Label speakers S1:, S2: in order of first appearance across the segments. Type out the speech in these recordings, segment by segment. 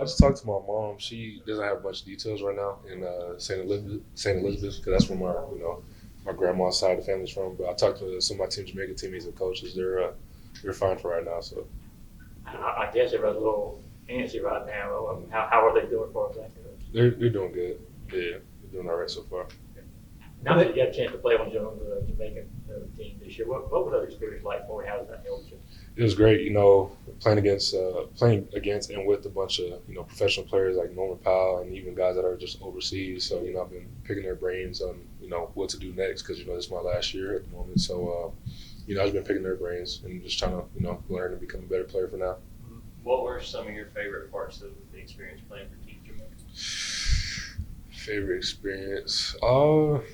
S1: just talked to my mom. She doesn't have a bunch of details right now in St. Elizabeth, because that's where my grandma's side of the family's from. But I talked to some of my Team Jamaica teammates and coaches. They're fine for right now. So
S2: I guess everybody's a little antsy right now. How are they doing for us?
S1: they're doing good. Yeah, they're doing all right so far.
S2: Now that you got a chance to play on the Jamaican team this year, what was that experience like for you? How does that help you?
S1: It was great, playing against and with a bunch of professional players like Norman Powell and even guys that are just overseas. So I've been picking their brains on what to do next, because this is my last year at the moment. So I've just been picking their brains and just trying to learn and become a better player for now.
S3: What were some of your favorite parts of the experience playing for Team Jamaica?
S1: Favorite experience? Probably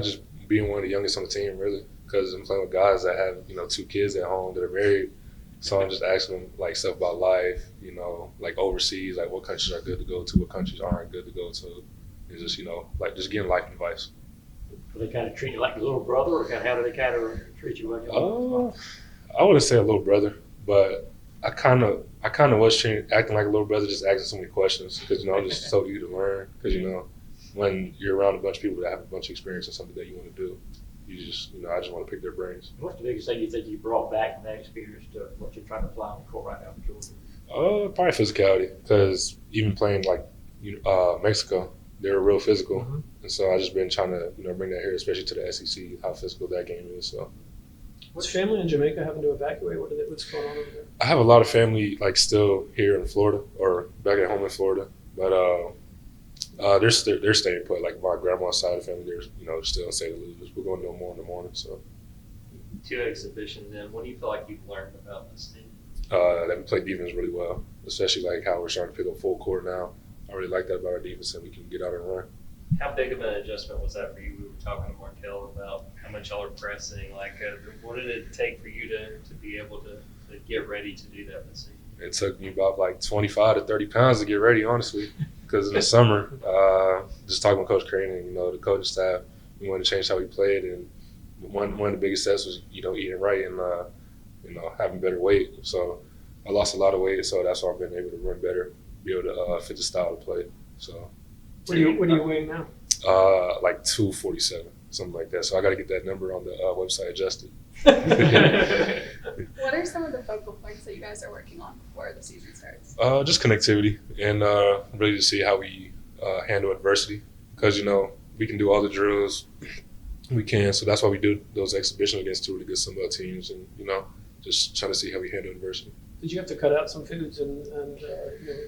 S1: just being one of the youngest on the team, really, because I'm playing with guys that have 2 kids at home that are married. So I'm just asking them like stuff about life, like overseas, like what countries are good to go to, what countries aren't good to go to, and just just getting life advice.
S2: Do they kind of treat you like a little brother, or how do they kind of treat you?
S1: I wouldn't say a little brother, but I kind of was acting like a little brother, just asking so many questions, because I'm just so eager to learn. Because when you're around a bunch of people that have a bunch of experience in something that you want to do, you just I just want to pick their brains.
S2: What's the biggest thing you think you brought back from that experience to what you're trying to apply on the court right now in Georgia?
S1: Probably physicality, because even playing like Mexico, they're real physical, and so I just been trying to bring that here, especially to the SEC, how physical that game is. So.
S4: What's family in Jamaica having to evacuate? What's going on over there?
S1: I have a lot of family like still here in Florida or back at home in Florida, but they're staying put. Like my grandma's side of the family, they're still in St. Elizabeth. We're going to know more in the morning. So
S3: 2 exhibitions in. What do you feel like you've learned about this team?
S1: that we play defense really well, especially like how we're starting to pick up full court now. I really like that about our defense, and we can get out and run.
S3: How big of an adjustment was that for you? We were talking to Markel about how much y'all are pressing. What did it take for you to be able to get ready to do that this season?
S1: It took me about like 25 to 30 pounds to get ready, honestly, because in the summer, just talking with Coach Crane and the coaching staff, we wanted to change how we played, and one of the biggest steps was eating right and having better weight. So I lost a lot of weight, so that's why I've been able to run better, be able to fit the style of play. So.
S4: What are you weighing now?
S1: Like 247, something like that. So I got to get that number on the website adjusted.
S5: What are some of the focal points that you guys are working on before the season starts?
S1: Just connectivity and really to see how we handle adversity, because we can do all the drills we can. So that's why we do those exhibitions against 2 really good Sunbelt teams, and just trying to see how we handle adversity.
S4: Did you have to cut out some foods and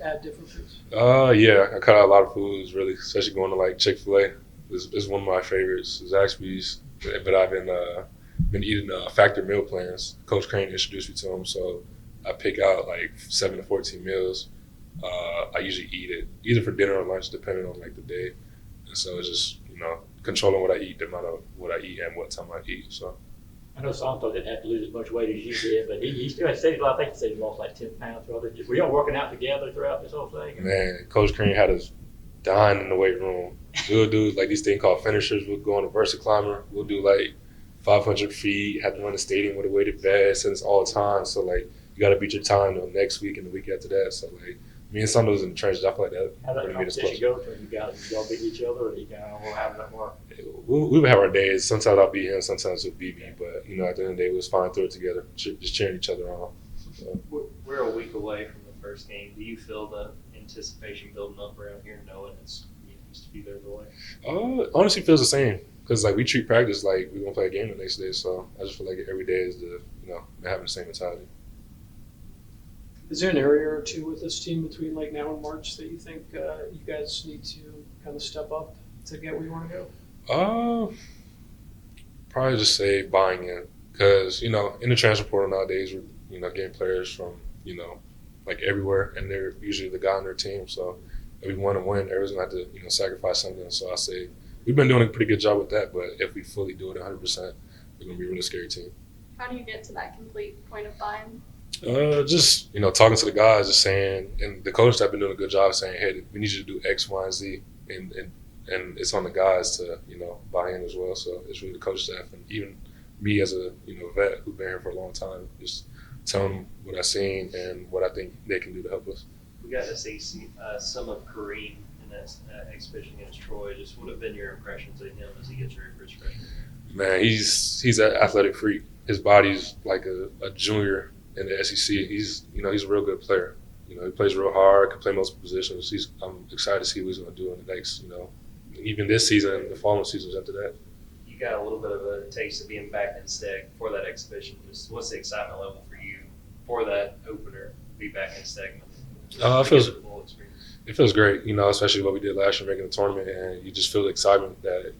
S4: add different foods?
S1: Yeah, I cut out a lot of foods, really, especially going to like Chick-fil-A. It's one of my favorites, Zaxby's. But I've been eating factor meal plans. Coach Crane introduced me to them, so I pick out like 7 to 14 meals. I usually eat it either for dinner or lunch, depending on like the day. And so it's just controlling what I eat, the amount of what I eat, and what time I eat. So.
S2: I know Santo didn't have to lose as much weight as you did, but he still said, I think he said he lost like 10 pounds. Were y'all working out together throughout this whole thing?
S1: Man, Coach Crane had us dying in the weight room. We'll do like these things called finishers. We'll go on a versa climber. We'll do like 500 feet, have to run the stadium with a weighted vest, and it's all the time. So like you got to beat your time next week and the week after that. So like me and Santo was in the trenches. I feel like that.
S2: How did that competition go to? Y'all beat each other, or you have that more?
S1: We would have our days. Sometimes I'll beat him, sometimes he'll beat me. But at the end of the day, we was fine through it together, just cheering each other on. So.
S3: We're a week away from the first game. Do you feel the anticipation building up around here, knowing it used to be there the way?
S1: Honestly, feels the same, because like we treat practice like we're gonna play a game the next day. So I just feel like every day is having the same mentality.
S4: Is there an area or two with this team between like now and March that you think you guys need to kind of step up to get where you want to go?
S1: Probably just say buying in, because in the transfer portal nowadays we're getting players from like everywhere, and they're usually the guy on their team. So if we want to win, everyone's gonna have to sacrifice something. So I say we've been doing a pretty good job with that, but if we fully do it 100%, we're gonna be a really scary team.
S5: How do you get to that complete point of buy-in?
S1: Just talking to the guys, just saying, and the coach have been doing a good job saying, hey, we need you to do X, Y, and Z, and it's on the guys to buy in as well. So it's really the coach staff, and even me as a vet who's been here for a long time, just telling them what I've seen and what I think they can do to help us.
S3: We got to see some of Kareem in that exhibition against Troy. Just what have been your impressions of him as he gets ready for his freshman year?
S1: Man, he's an athletic freak. His body's like a junior in the SEC. He's a real good player. He plays real hard, can play multiple positions. I'm excited to see what he's going to do in the next, even this season and the following seasons after that.
S3: You got a little bit of a taste of being back in Steg for that exhibition. Just what's the excitement level for you for that opener? Be back in Steg.
S1: It feels great, especially what we did last year making the tournament, and you just feel the excitement that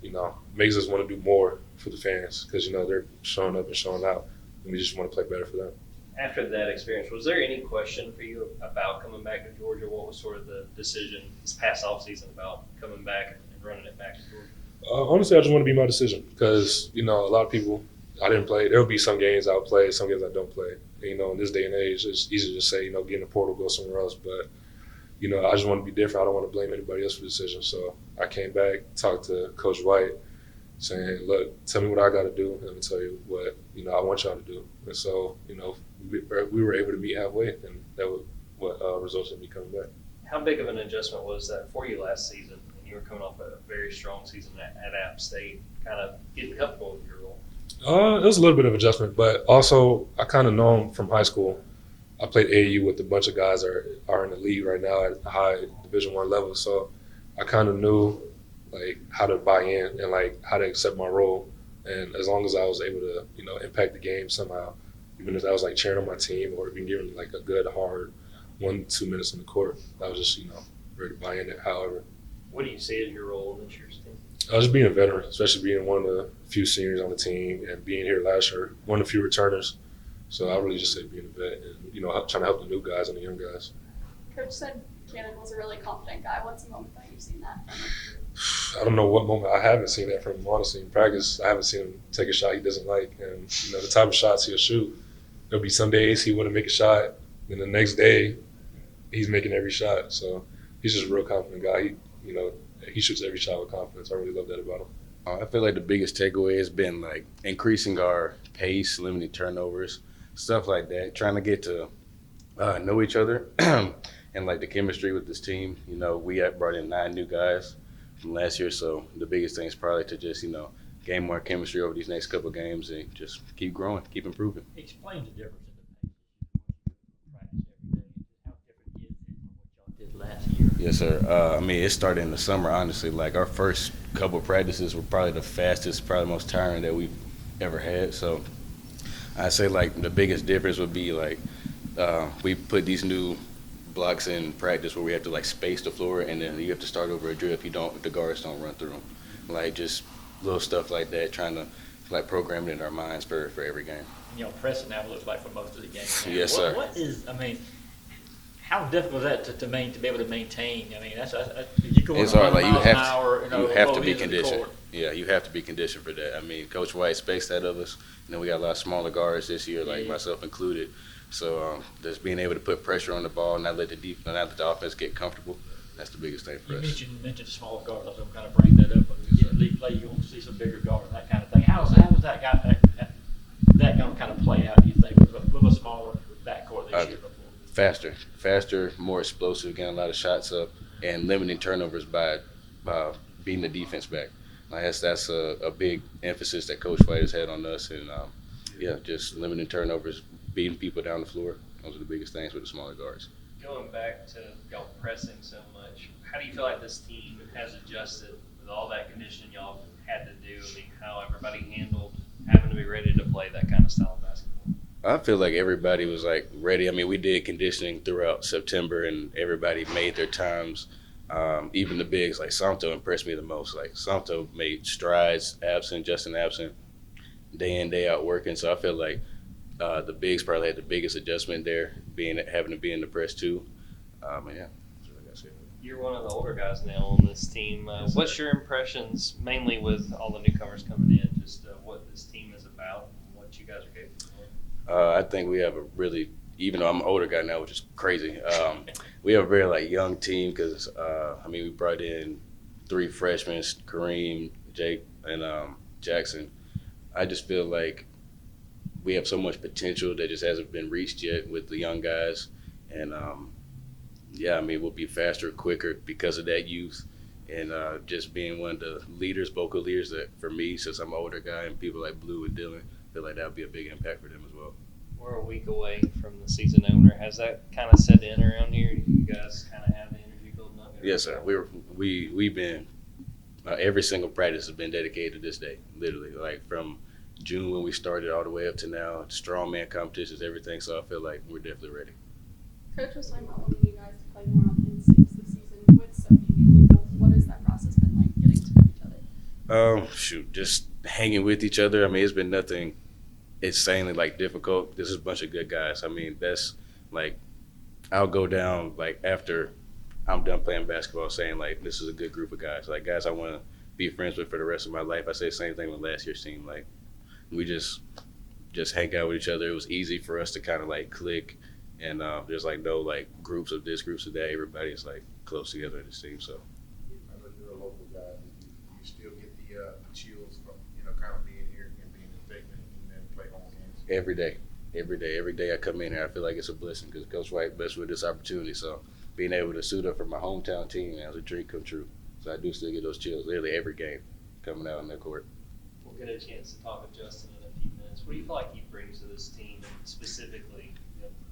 S1: makes us want to do more for the fans because they're showing up and showing out, and we just want to play better for them.
S3: After that experience, was there any question for you about coming back to Georgia? What was sort of the decision this past offseason about coming back and running it back to Georgia?
S1: Honestly, I just want to be my decision because, a lot of people, I didn't play. There will be some games I'll play, some games I don't play. In this day and age, it's easy to say, get in the portal, go somewhere else. But, I just want to be different. I don't want to blame anybody else for the decision. So I came back, talked to Coach White, saying, look, tell me what I got to do, and I'm going to tell you what, I want y'all to do. And so, we were able to meet halfway, and that was what resulted in me coming back.
S3: How big of an adjustment was that for you last season? And you were coming off a very strong season at App State, kind of getting comfortable with your role.
S1: It was a little bit of adjustment, but also I kind of know him from high school. I played AAU with a bunch of guys that are in the league right now at a high Division I level, so I kind of knew how to buy in and how to accept my role. And as long as I was able to, impact the game somehow, even if I was cheering on my team or being given a good hard 1-2 minutes on the court, I was just ready to buy in it. However,
S3: what do you see as your role in this year's team?
S1: I was just being a veteran, especially being one of the few seniors on the team and being here last year, one of the few returners. So I really just say being a vet and trying to help the new guys and the young guys.
S5: Coach said Cannon was a really confident guy. What's the moment that you've seen that from him?
S1: I don't know what moment I haven't seen that from him, honestly. In practice, I haven't seen him take a shot he doesn't like. And, the type of shots he'll shoot, there'll be some days he wouldn't make a shot, and the next day he's making every shot. So he's just a real confident guy. He shoots every shot with confidence. I really love that about him.
S6: I feel like the biggest takeaway has been increasing our pace, limiting turnovers, stuff like that, trying to get to know each other and the chemistry with this team. We have brought in 9 new guys from last year, so the biggest thing is probably to just, gain more chemistry over these next couple of games and just keep growing, keep improving.
S2: Explain the difference in the pace you practice every day. How different is it from what y'all did last year?
S6: Yes, sir. It started in the summer, honestly. Our first couple of practices were probably the fastest, probably most tiring that we've ever had. So I'd say, the biggest difference would be, we put these new blocks in practice where we have to, space the floor, and then you have to start over a drill if the guards don't run through them. Just little stuff like that, trying to, program it in our minds for every game.
S2: Pressing now looks like for most of the games.
S6: Yes, sir.
S2: How difficult is that to be able to maintain? That's you go
S6: it's hard.
S2: You
S6: have to be conditioned. Yeah, you have to be conditioned for that. Coach White expects that of us. We got a lot of smaller guards this year, myself included. So just being able to put pressure on the ball, not let the offense get comfortable. That's the biggest thing for us.
S2: You mentioned smaller guards. I was going to kind of bring that up. When you get league play, you want to see some bigger guards, that kind of thing. How is that going to kind of play out? Do you think with a smaller backcourt this year?
S6: Faster, more explosive, getting a lot of shots up, and limiting turnovers by beating the defense back. That's a big emphasis that Coach White has had on us, and just limiting turnovers, beating people down the floor. Those are the biggest things with the smaller guards.
S3: Going back to y'all pressing so much, how do you feel like this team has adjusted with all that conditioning y'all had to do? How everybody handled having to be ready to play that kind of style of basketball?
S6: I feel like everybody was ready. We did conditioning throughout September, and everybody made their times. Even the bigs, Santo impressed me the most. Santo made strides, Justin Abson, day in, day out working. So I feel like the bigs probably had the biggest adjustment there, having to be in the press too. That's what I got to say.
S3: You're one of the older guys now on this team. What's your impressions, mainly with all the newcomers coming in, just what this team is about and what you guys are capable of?
S6: I think we have a really, even though I'm an older guy now, which is crazy, we have a very young team because, we brought in 3 freshmen, Kareem, Jake, and Jackson. I just feel like we have so much potential that just hasn't been reached yet with the young guys. And yeah, I mean, we'll be faster, quicker because of that youth. And just being one of the leaders, vocal leaders, that for me, since I'm an older guy, and people like Blue and Dylan, I feel like that would be a big impact for them as well.
S3: We're a week away from the season opener. Has that kind of set in around here? Do you guys kind of have the energy building up?
S6: Yes, sir. We've been every single practice has been dedicated to this day, literally, like from June when we started all the way up to now. Strongman competitions, everything. So I feel like we're definitely ready.
S5: Coach was talking about wanting you guys to play more on instincts this season with so many new people. What has that process been like getting to know each other?
S6: Just hanging with each other. I mean, it's been nothing insanely like difficult. This is a bunch of good guys. I mean, that's like I'll go down like after I'm done playing basketball saying like this is a good group of guys. Like guys I want to be friends with for the rest of my life. I say the same thing with last year's team. Like we just hang out with each other. It was easy for us to kind of like click, and there's like no like groups of this, groups of that. Everybody's like close together in this team. So.
S7: I know you're a local guy. Do you still get the chills from kind of being here and being in Dayton and then play home games?
S6: Every day I come in here, I feel like it's a blessing because Coach White blessed with this opportunity. So being able to suit up for my hometown team, man, was a dream come true. So I do still get those chills literally every game coming out on their court.
S3: We'll get a chance to talk with Justin in a few minutes. What do you feel like he brings to this team, and specifically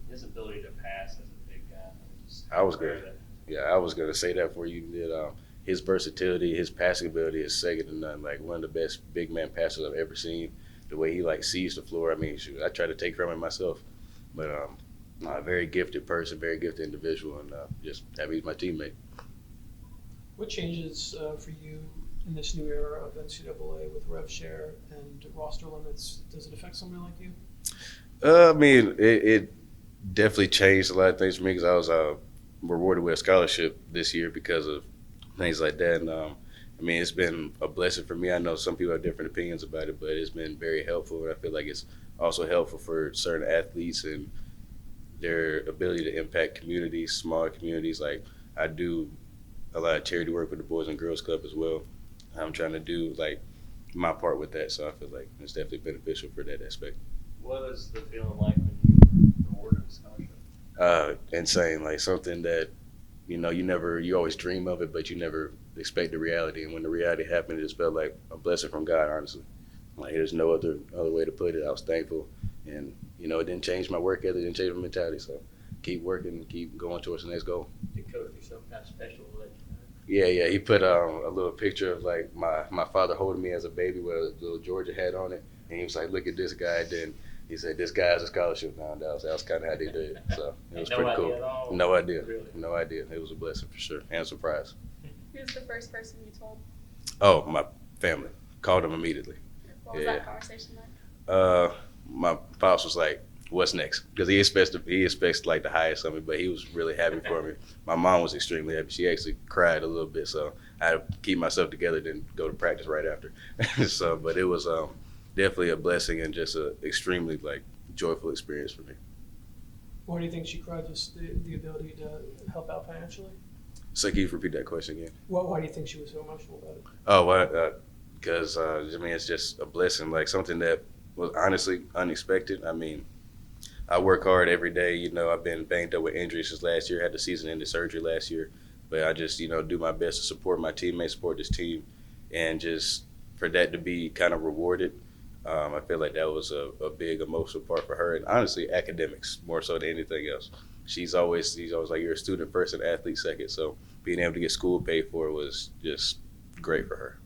S3: his ability to pass as a big guy?
S6: I was going to say that for you. That his versatility, his passing ability is second to none. Like one of the best big man passers I've ever seen. The way he like sees the floor. I mean, shoot, I try to take from him myself, but a very gifted person, very gifted individual, and just happy he's my teammate.
S4: What changes for you in this new era of NCAA with rev share and roster limits? Does it affect somebody like you?
S6: I mean, it definitely changed a lot of things for me because I was rewarded with a scholarship this year because of things like that. And I mean, it's been a blessing for me. I know some people have different opinions about it, but it's been very helpful. And I feel like it's also helpful for certain athletes and their ability to impact communities, small communities. Like I do a lot of charity work with the Boys and Girls Club as well. I'm trying to do like my part with that. So I feel like it's definitely beneficial for that aspect.
S3: What was the feeling like when you were awarded a scholarship?
S6: Insane. Like something that, you always dream of it, but you never expect the reality. And when the reality happened, it just felt like a blessing from God, honestly. Like there's no other way to put it. I was thankful. And, it didn't change my work ethic, it didn't change my mentality. So keep working and keep going towards the next goal.
S2: Did Coach do something kind of special to let you know?
S6: Yeah. He put a little picture of like my father holding me as a baby with a little Georgia hat on it. And he was like, look at this guy. Then he said, this guy has a scholarship now. That was kind of how they did it. So it was pretty cool.
S2: At all?
S6: No idea.
S2: Really?
S6: No idea. It was a blessing for sure and a surprise.
S5: Who's the first person you told?
S6: Oh, my family. Called them immediately.
S5: What was
S6: Yeah.
S5: that conversation like?
S6: My pops was like, what's next? Because he expects like the highest of me, but he was really happy for me. My mom was extremely happy. She actually cried a little bit, so I had to keep myself together, then go to practice right after. So, but it was definitely a blessing and just an extremely like joyful experience for me.
S4: Why do you think she cried? Just the ability to help out financially?
S6: So can you repeat that question again?
S4: Why do you think she was so emotional about it?
S6: Oh, well, because it's just a blessing, like something that was honestly unexpected. I mean, I work hard every day. I've been banged up with injuries since last year. I had the season-ending surgery last year, but I just do my best to support my teammates, support this team, and just for that to be kind of rewarded. I feel like that was a big emotional part for her, and honestly, academics more so than anything else. She's always like, you're a student first and athlete second. So being able to get school paid for was just great for her.